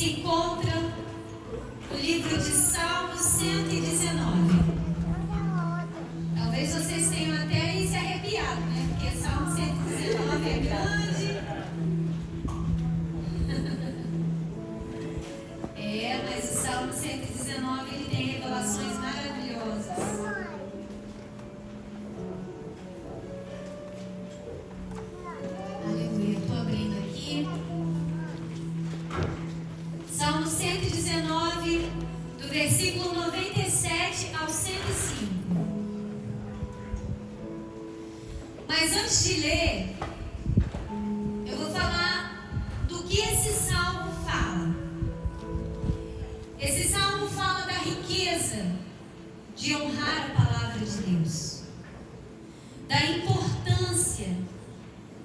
se encontra no livro de Salmos 119. Talvez vocês tenham até se arrepiado, né? Porque Salmo 119 é grande. Mas o Salmo 119 ele tem revelações maravilhosas. Aleluia, estou abrindo aqui. Salmo 119, do versículo 97 ao 105. Mas antes de ler, eu vou falar do que esse salmo fala. Esse salmo fala da riqueza de honrar a palavra de Deus, da importância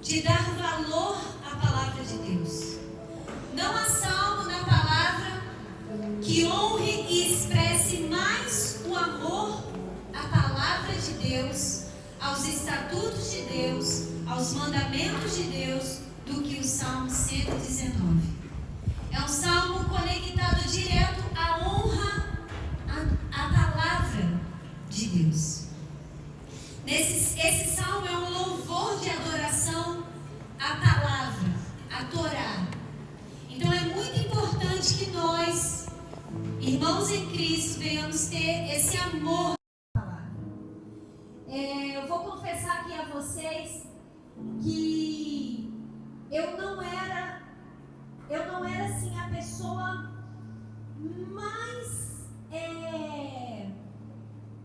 de dar valor à palavra de Deus. Não há salmo na palavra que honre e expresse mais o amor à palavra de Deus, aos estatutos de Deus, aos mandamentos de Deus, do que o Salmo 119. É um salmo conectado direto à honra à palavra de Deus. Esse salmo é um louvor de adoração à palavra, à Torá. Então é muito importante que nós, irmãos em Cristo, venhamos ter esse amor à palavra. Eu vou confessar aqui a vocês que eu não era assim a pessoa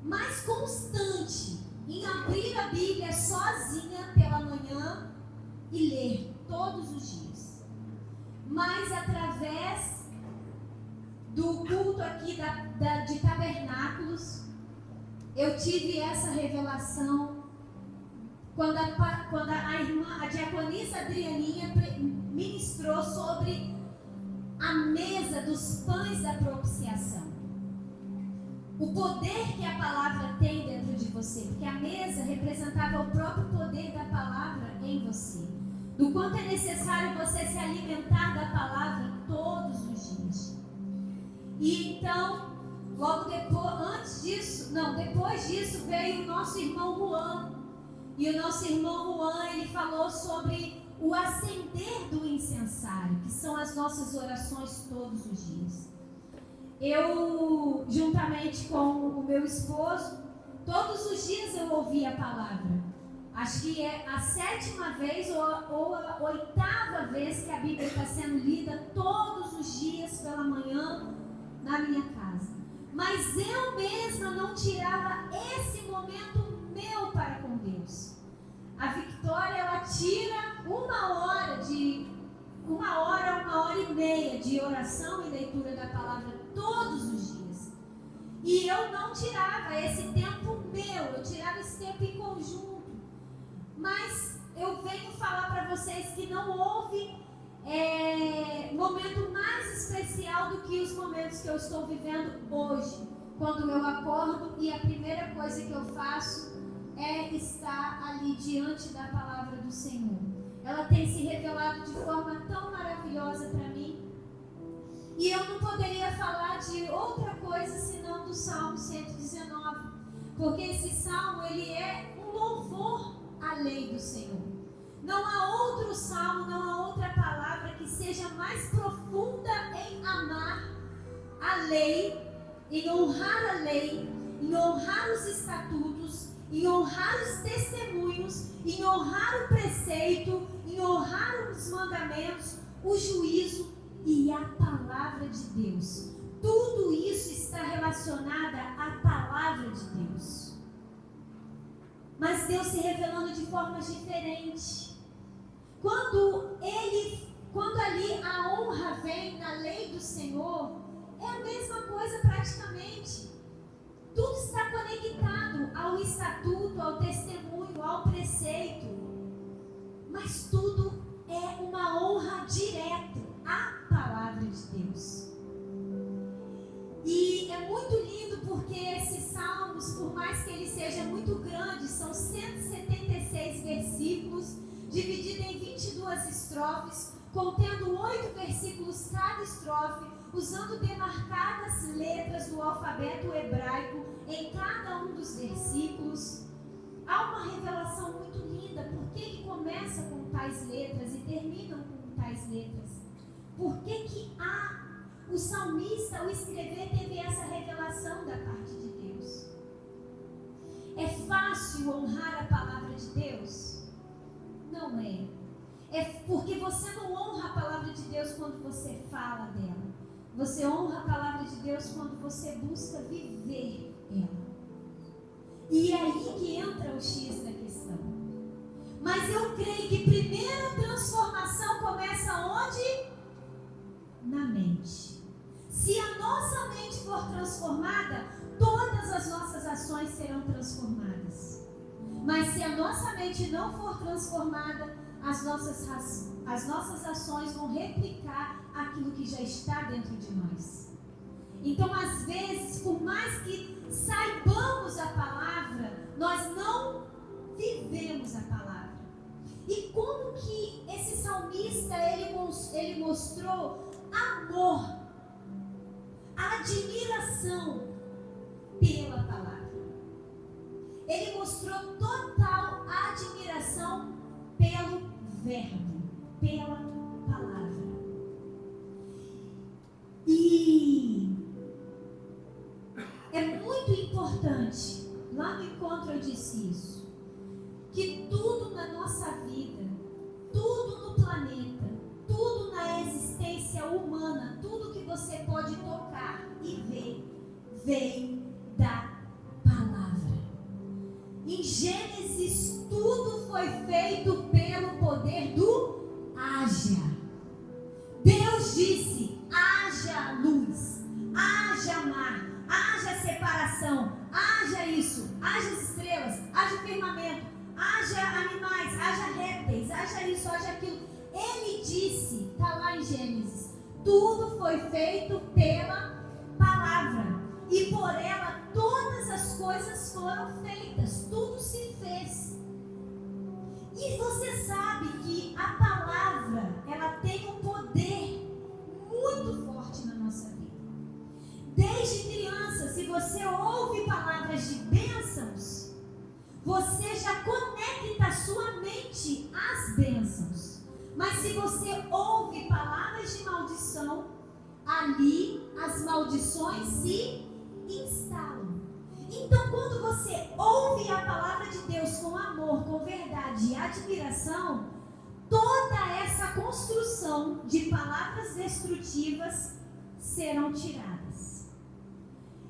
mais constante em abrir a Bíblia sozinha pela manhã e ler todos os dias. Mas através do culto aqui de Tabernáculos, eu tive essa revelação quando a diaconisa Adrianinha ministrou sobre a mesa dos pães da propiciação. O poder que a palavra tem dentro de você, porque a mesa representava o próprio poder da palavra em você. Do quanto é necessário você se alimentar da palavra todos os dias. E então, depois disso veio o nosso irmão Juan. E o nosso irmão Juan, ele falou sobre o acender do incensário, que são as nossas orações todos os dias. Eu, juntamente com o meu esposo, todos os dias eu ouvi a palavra. Acho que é a 7ª vez ou a 8ª vez que a Bíblia está sendo lida todos os dias pela manhã na minha casa. Mas eu mesma não tirava esse momento meu para com Deus. A Victória, ela tira uma hora e meia de oração e leitura da palavra todos os dias. E eu não tirava esse tempo meu, eu tirava esse tempo em conjunto. Mas eu venho falar para vocês que não houve momento mais especial do que os momentos que eu estou vivendo hoje. Quando eu acordo e a primeira coisa que eu faço é estar ali diante da palavra do Senhor. Ela tem se revelado de forma tão maravilhosa para mim. E eu não poderia falar de outra coisa senão do Salmo 119. Porque esse salmo, ele é um louvor à lei do Senhor. Não há outro salmo, não há outra palavra que seja mais profunda em amar a lei, em honrar a lei, em honrar os estatutos, em honrar os testemunhos, em honrar o preceito, em honrar os mandamentos, o juízo e a palavra de Deus. Tudo isso está relacionado à palavra de Deus. Mas Deus se revelando de formas diferentes. Quando ali a honra vem na lei do Senhor, é a mesma coisa praticamente. Tudo está conectado ao estatuto, ao testemunho, ao preceito. Mas tudo é uma honra direta à palavra de Deus. E é muito lindo porque esses salmos, por mais que ele seja muito grande, são 176 versículos, divididos em 22 estrofes, contendo 8 versículos cada estrofe, usando demarcadas letras do alfabeto hebraico em cada um dos versículos. Há uma revelação muito linda. Por que começa com tais letras e terminam com tais letras? Por que o salmista, ao escrever, teve essa revelação da parte de Deus? É fácil honrar a palavra de Deus? Não é. É porque você não honra a palavra de Deus quando você fala dela. Você honra a palavra de Deus quando você busca viver ela. E é aí que entra o X da questão. Mas eu creio que primeiro a transformação começa onde? Na mente. Se a nossa mente for transformada, todas as nossas ações serão transformadas. Mas se a nossa mente não for transformada, as nossas ações vão replicar aquilo que já está dentro de nós. Então, às vezes, por mais que saibamos a palavra, nós não vivemos a palavra. E como que esse salmista, ele mostrou amor, admiração pela palavra. Ele mostrou total admiração pelo verbo, pela palavra. E é muito importante, lá no encontro eu disse isso, que tudo na nossa vida, tudo no planeta, tudo na existência humana, tudo que você pode tocar e ver, veio da palavra. Em Gênesis, tudo foi feito pelo poder do haja. Deus disse: haja luz, haja mar, haja separação, haja isso, haja estrelas, haja firmamento, haja animais, haja répteis, haja isso, haja aquilo. Ele disse, está lá em Gênesis, tudo foi feito pela palavra, e por ela todas as coisas foram feitas, tudo se fez. E você sabe que a palavra, ela tem um poder muito forte na nossa vida. Desde criança, se você ouve palavras de bênçãos, você já conecta a sua mente às bênçãos. Mas se você ouve palavras de maldição, ali as maldições se instalam. Então, quando você ouve a palavra de Deus com amor, com verdade e admiração, toda essa construção de palavras destrutivas serão tiradas.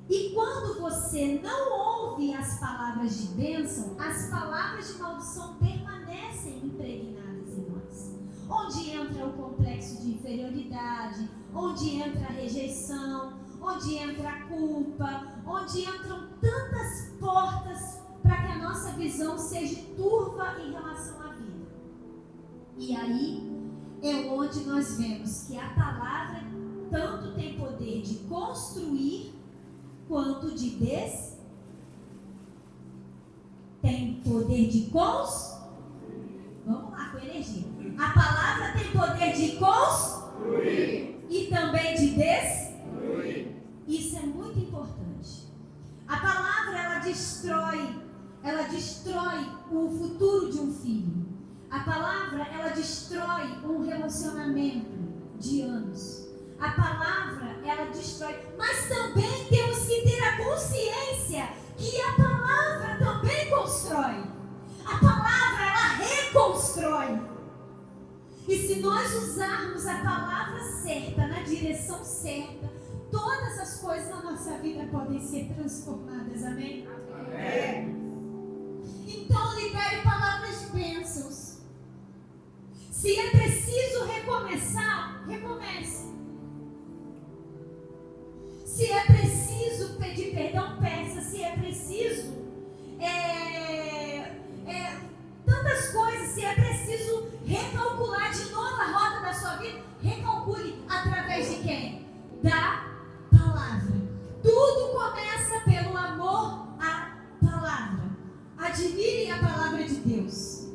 E quando você não ouve as palavras de bênção, as palavras de maldição permanecem impregnadas em nós. Onde entra o complexo de inferioridade, onde entra a rejeição, onde entra a culpa, onde entram tantas portas para que a nossa visão seja turva em relação à vida. E aí é onde nós vemos que a palavra tanto tem poder de construir quanto de tem poder de vamos lá com energia. A palavra tem poder de construir e também de destruir. Isso é muito importante. A palavra, ela destrói o futuro de um filho. A palavra, ela destrói um relacionamento de anos. A palavra, ela destrói. Mas também temos que ter a consciência que a palavra também constrói. A palavra, ela reconstrói. E se nós usarmos a palavra certa, na direção certa, todas as coisas na nossa vida podem ser transformadas. Amém? Amém. Então, libere palavras de bênçãos. Se é preciso recomeçar, recomece. Se é preciso pedir perdão, peça. Se é preciso tantas coisas, se é preciso recalcular de novo a rota da sua vida, recalcule através de quem? Da palavra. Tudo começa pelo amor à palavra. Admirem a palavra de Deus.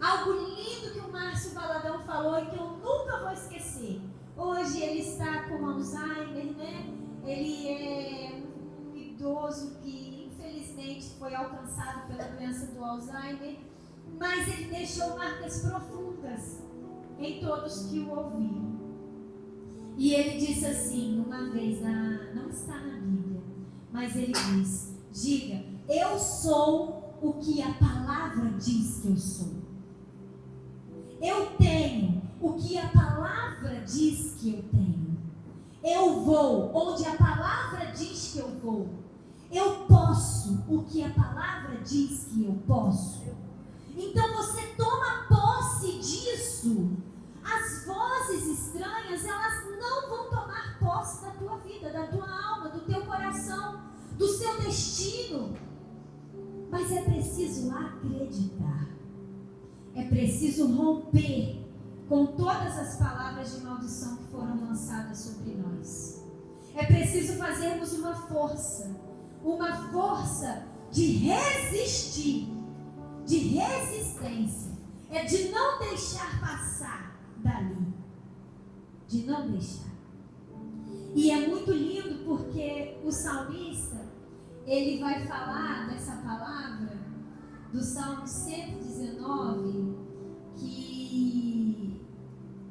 Algo lindo que o Márcio Valadão falou e que eu nunca vou Alzheimer, né? Ele é um idoso que infelizmente foi alcançado pela doença do Alzheimer, mas ele deixou marcas profundas em todos que o ouviram. E ele disse assim, uma vez, não está na Bíblia, mas ele diz: diga, eu sou o que a palavra diz que eu sou. Eu tenho o que a palavra diz que eu tenho. Eu vou onde a palavra diz que eu vou. Eu posso o que a palavra diz que eu posso. Então você toma posse disso. As vozes estranhas, elas não vão tomar posse da tua vida, da tua alma, do teu coração, do seu destino. Mas é preciso acreditar. É preciso romper com todas as palavras de maldição que foram lançadas sobre nós. É preciso fazermos uma força de resistir, de resistência. É de não deixar passar dali, de não deixar. E é muito lindo porque o salmista, ele vai falar dessa palavra do Salmo 119, que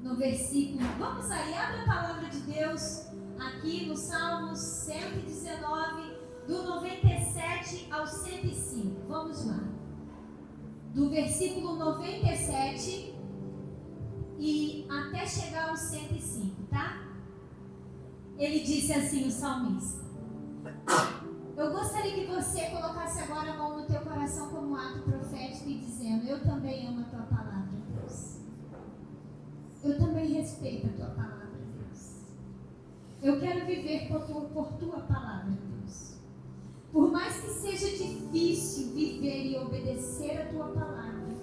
no versículo, vamos aí, abre a palavra de Deus aqui no Salmo 119, do 97 ao 105, vamos lá. Do versículo 97 e até chegar ao 105, tá? Ele disse assim, o salmista: eu gostaria que você colocasse agora a mão no teu coração como um ato profético e dizendo: eu também amo a tua palavra, Deus. Eu também respeito a tua palavra, Deus. Eu quero viver por tua palavra, Deus. Por mais que seja difícil viver e obedecer a tua palavra,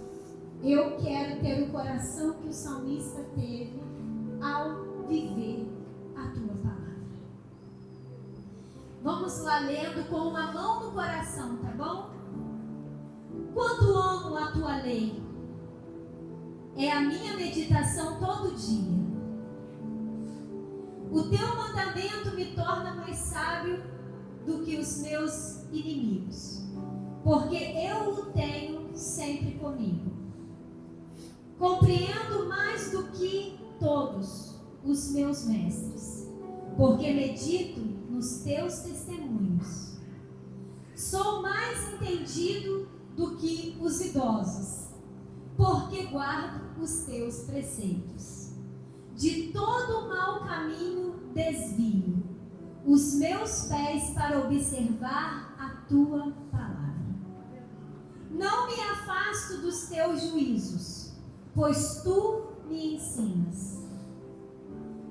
eu quero ter o coração que o salmista teve ao viver a tua palavra. Vamos lá lendo com uma mão no coração, tá bom? Quanto amo a tua lei, é a minha meditação todo dia. O teu mandamento me torna mais sábio do que os meus inimigos, porque eu o tenho sempre comigo. Compreendo mais do que todos os meus mestres, porque medito nos teus testemunhos. Sou mais entendido do que os idosos, porque guardo os teus preceitos. De todo mau caminho desvio os meus pés para observar a tua palavra. Não me afasto dos teus juízos, pois tu me ensinas.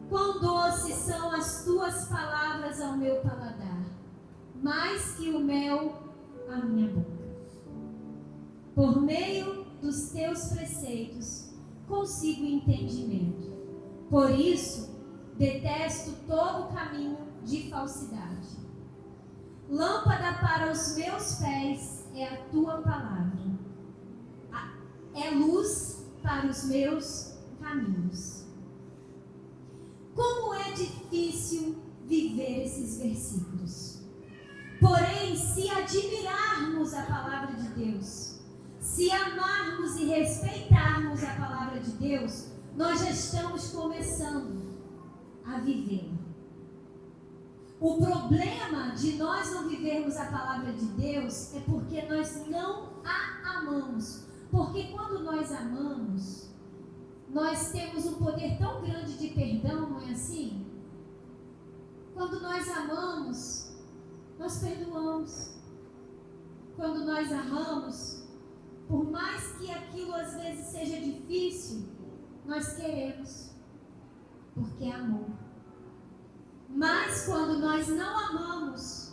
Quão doces são as tuas palavras ao meu paladar, mais que o mel à minha boca. Por meio dos teus preceitos consigo entendimento. Por isso, detesto todo caminho de falsidade. Lâmpada para os meus pés é a tua palavra. É luz para os meus caminhos. Como é difícil viver esses versículos. Porém, se admirarmos a palavra de Deus, se amarmos e respeitarmos a palavra de Deus, nós já estamos começando a vivê-la. O problema de nós não vivermos a palavra de Deus é porque nós não a amamos. Porque quando nós amamos, nós temos um poder tão grande de perdão, não é assim? Quando nós amamos, nós perdoamos. Quando nós amamos, por mais que aquilo às vezes seja difícil, nós queremos, porque é amor. Mas quando nós não amamos,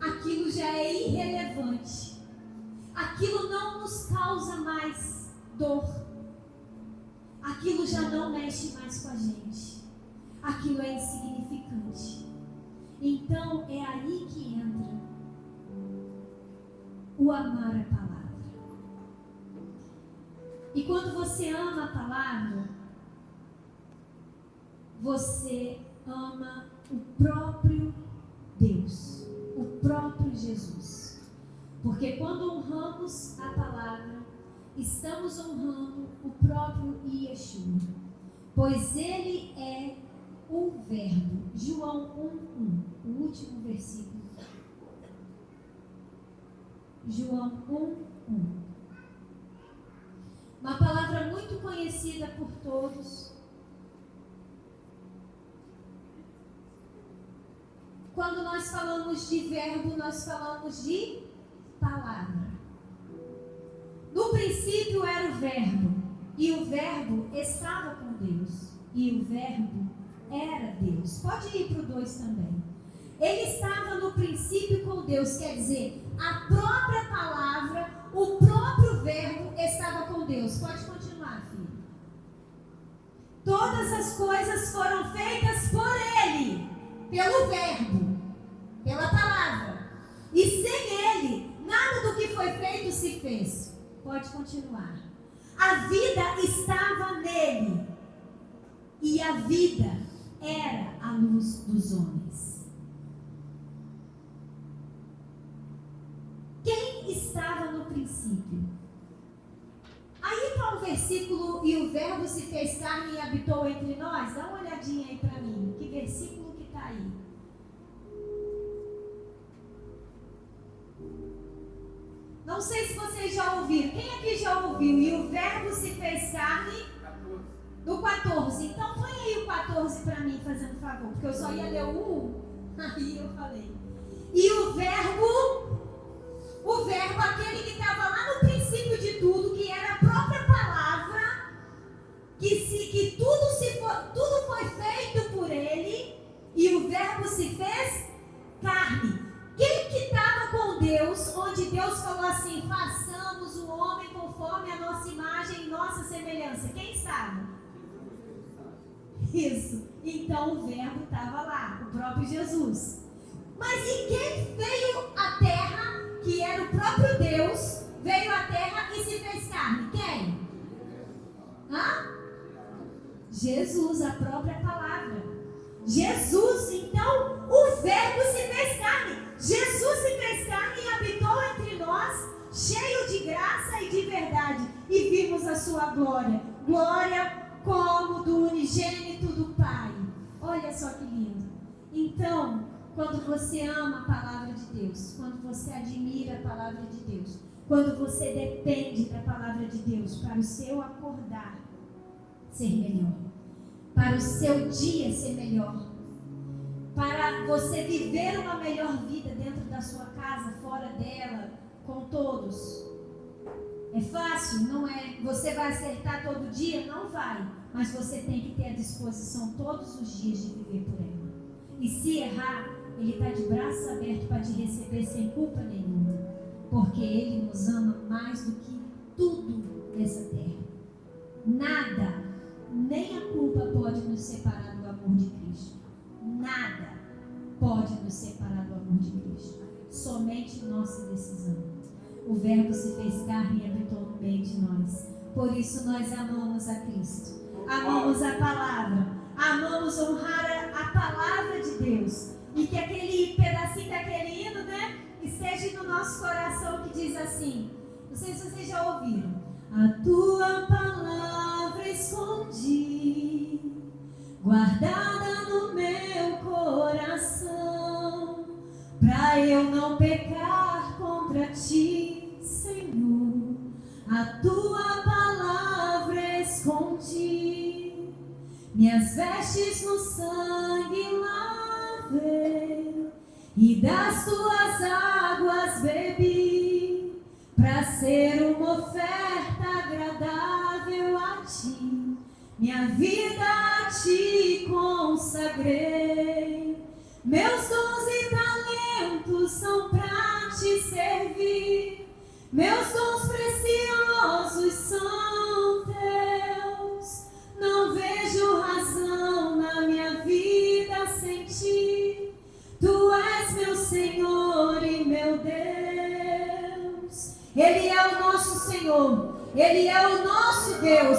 aquilo já é irrelevante. Aquilo não nos causa mais dor. Aquilo já não mexe mais com a gente. Aquilo é insignificante. Então é aí que entra o amar a palavra. E quando você ama a palavra, você ama o próprio Deus, o próprio Jesus. Porque quando honramos a palavra, estamos honrando o próprio Yeshua, pois ele é o Verbo. João 1:1, o último versículo. João 1:1. Uma palavra muito conhecida por todos. Quando nós falamos de verbo, nós falamos de palavra. No princípio era o verbo, e o verbo estava com Deus, e o verbo era Deus. Pode ir para o 2 também. Ele estava no princípio com Deus, quer dizer, a própria palavra, o próprio verbo estava com Deus. Pode continuar, filho. Todas as coisas foram feitas por Ele, pelo verbo, pela palavra. E sem Ele, nada do que foi feito se fez. Pode continuar. A vida estava nele, e a vida era a luz dos homens. Quem estava no princípio? Aí está o versículo, e o verbo se fez carne e habitou entre nós. Dá uma olhadinha aí para mim. Que versículo que está aí? Não sei se vocês já ouviram. Quem aqui já ouviu? E o verbo se fez carne? 14. Do 14. Então põe aí o 14 para mim, fazendo favor. Porque eu só ia ler o 1. Aí eu falei. E o verbo, aquele que estava lá no princípio de tudo, que era a própria palavra, que tudo foi feito por ele, e o verbo se fez carne. Quem que estava com Deus, onde Deus falou assim, façamos o homem conforme a nossa imagem e nossa semelhança? Quem estava? Isso. Então o verbo estava lá, o próprio Jesus. Mas e quem veio à terra, que era o próprio Deus, veio à terra e se fez carne? Quem? Jesus, a própria palavra. Jesus, então, o verbo se fez carne. Jesus se fez carne e habitou entre nós, cheio de graça e de verdade. E vimos a sua glória. Glória como do unigênito do Pai. Olha só que lindo. Então, quando você ama a palavra de Deus, quando você admira a palavra de Deus, quando você depende da palavra de Deus para o seu acordar ser melhor, para o seu dia ser melhor, para você viver uma melhor vida dentro da sua casa, fora dela, com todos. É fácil? Não é. Você vai acertar todo dia? Não vai. Mas você tem que ter a disposição todos os dias de viver por ela. E se errar, Ele está de braços abertos para te receber sem culpa nenhuma. Porque Ele nos ama mais do que tudo nessa terra. Nada, nem a culpa pode nos separar do amor de Cristo. Nada pode nos separar do amor de Cristo. Somente nossa decisão. O verbo se fez carne e habitou no meio de nós. Por isso nós amamos a Cristo. Amamos a palavra. Amamos honrar a palavra de Deus. E que aquele pedacinho daquele hino, né, esteja no nosso coração, que diz assim. Não sei se vocês já ouviram. A tua palavra escondi, guardada no meu coração, pra eu não pecar contra ti, Senhor. A tua palavra escondi, minhas vestes no sangue lavei, e das tuas águas bebi, pra ser uma oferta agradável a ti. Minha vida a ti consagrei, meus dons e talentos são pra te servir, meus dons preciosos são teus. Não vejo razão na minha vida sem ti, tu és meu Senhor e meu Deus. Ele é o nosso Senhor, Ele é o nosso Deus.